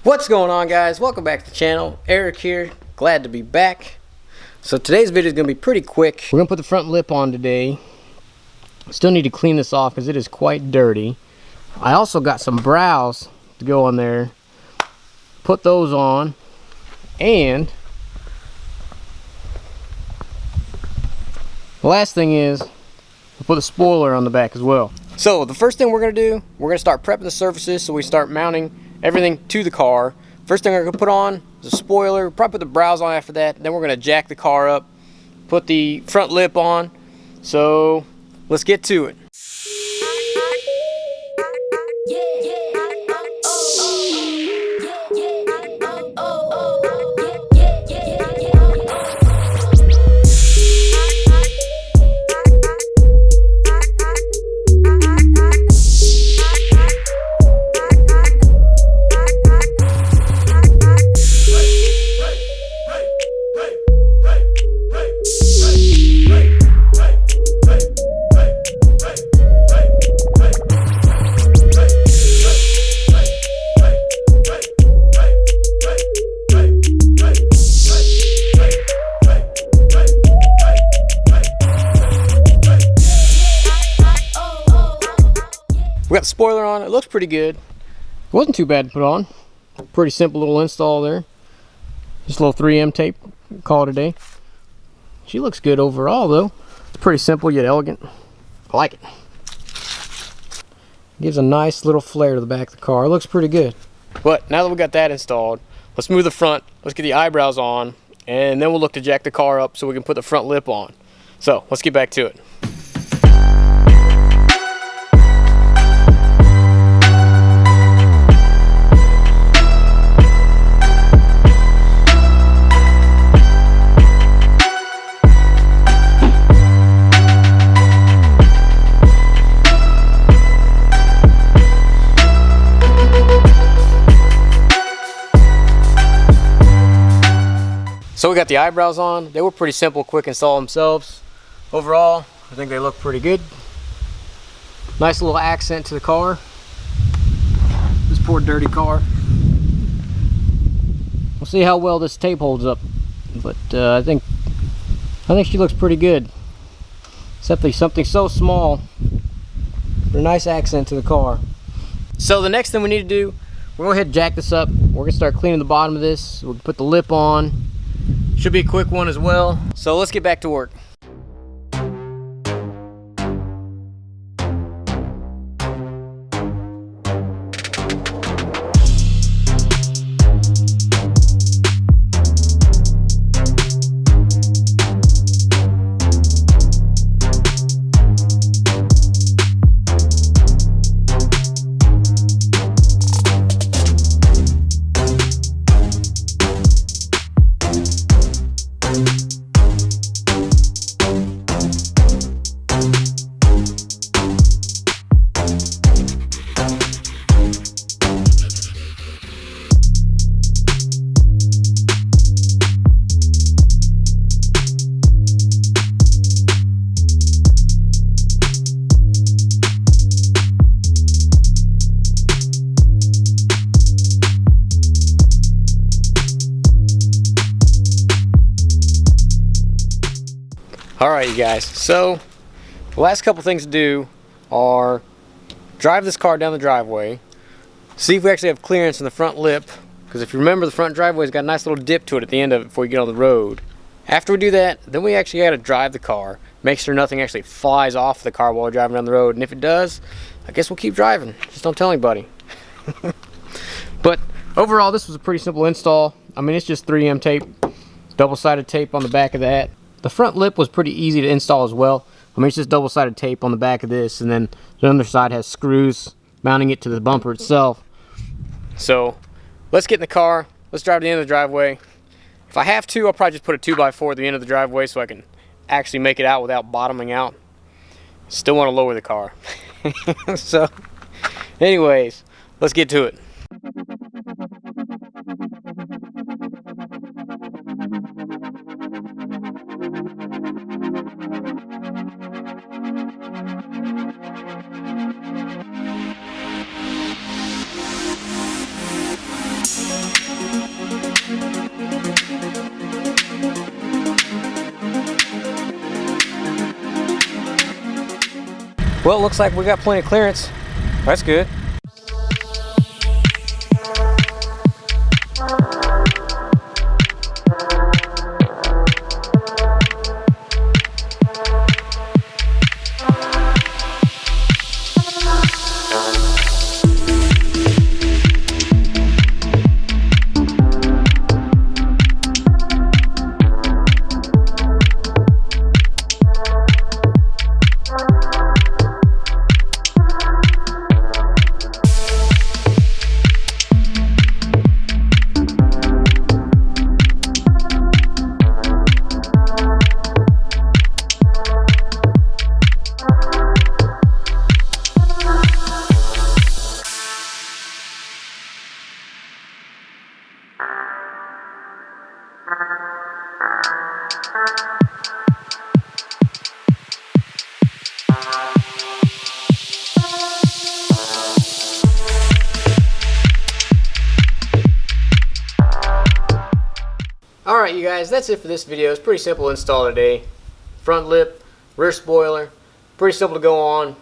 What's going on, guys? Welcome back to the channel. Eric here, glad to be back. So today's video is going to be pretty quick. We're going to put the front lip on today. Still need to clean this off because it is quite dirty. I also got some brows to go on there. Put those on. And the last thing is we'll put the spoiler on the back as well. So the first thing we're going to do, we're going to start prepping the surfaces so we start mounting everything to the car. First thing we're going to put on is a spoiler. Probably put the brows on after that. Then we're going to jack the car up, put the front lip on. So let's get to it. We got the spoiler on. It looks pretty good. It wasn't too bad to put on. Pretty simple little install there. Just a little 3M tape. Call it a day. She looks good overall though. It's pretty simple yet elegant. I like it. Gives a nice little flare to the back of the car. It looks pretty good. But now that we got that installed, let's move the front. Let's get the eyebrows on. And then we'll look to jack the car up so we can put the front lip on. So let's get back to it. So we got the eyebrows on. They were pretty simple, quick install themselves. Overall, I think they look pretty good. Nice little accent to the car. This poor dirty car. We'll see how well this tape holds up. But I think she looks pretty good. Except something so small. But a nice accent to the car. So the next thing we need to do, we're going to go ahead and jack this up. We're going to start cleaning the bottom of this. We'll put the lip on. Should be a quick one as well. So let's get back to work. Alright, you guys, so the last couple things to do are drive this car down the driveway, see if we actually have clearance in the front lip, because if you remember, the front driveway's got a nice little dip to it at the end of it before you get on the road. After we do that, then we actually got to drive the car, make sure nothing actually flies off the car while we're driving down the road, and if it does, I guess we'll keep driving. Just don't tell anybody. But overall, this was a pretty simple install. I mean, it's just 3M tape, double-sided tape on the back of that. The front lip was pretty easy to install as well. I mean, it's just double-sided tape on the back of this, and then the underside has screws mounting it to the bumper itself. So let's get in the car. Let's drive to the end of the driveway. If I have to, I'll probably just put a 2x4 at the end of the driveway so I can actually make it out without bottoming out. Still want to lower the car. So anyways, let's get to it. Well, it looks like we got plenty of clearance. That's good. Alright you guys, that's it for this video. It's pretty simple to install today. Front lip, rear spoiler, pretty simple to go on.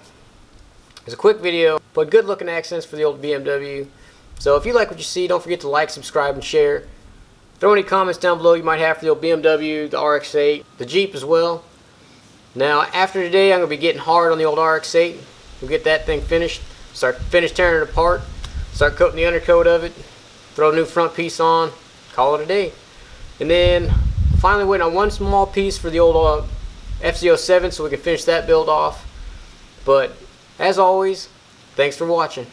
It's a quick video, but good looking accents for the old BMW. So if you like what you see, don't forget to like, subscribe, and share. Throw any comments down below you might have for the old BMW, the RX-8, the Jeep as well. Now after today I'm going to be getting hard on the old RX-8. We'll get that thing finished, finish tearing it apart, start coating the undercoat of it, throw a new front piece on, call it a day. And then finally waiting on one small piece for the old FZ07 so we can finish that build off. But as always, thanks for watching.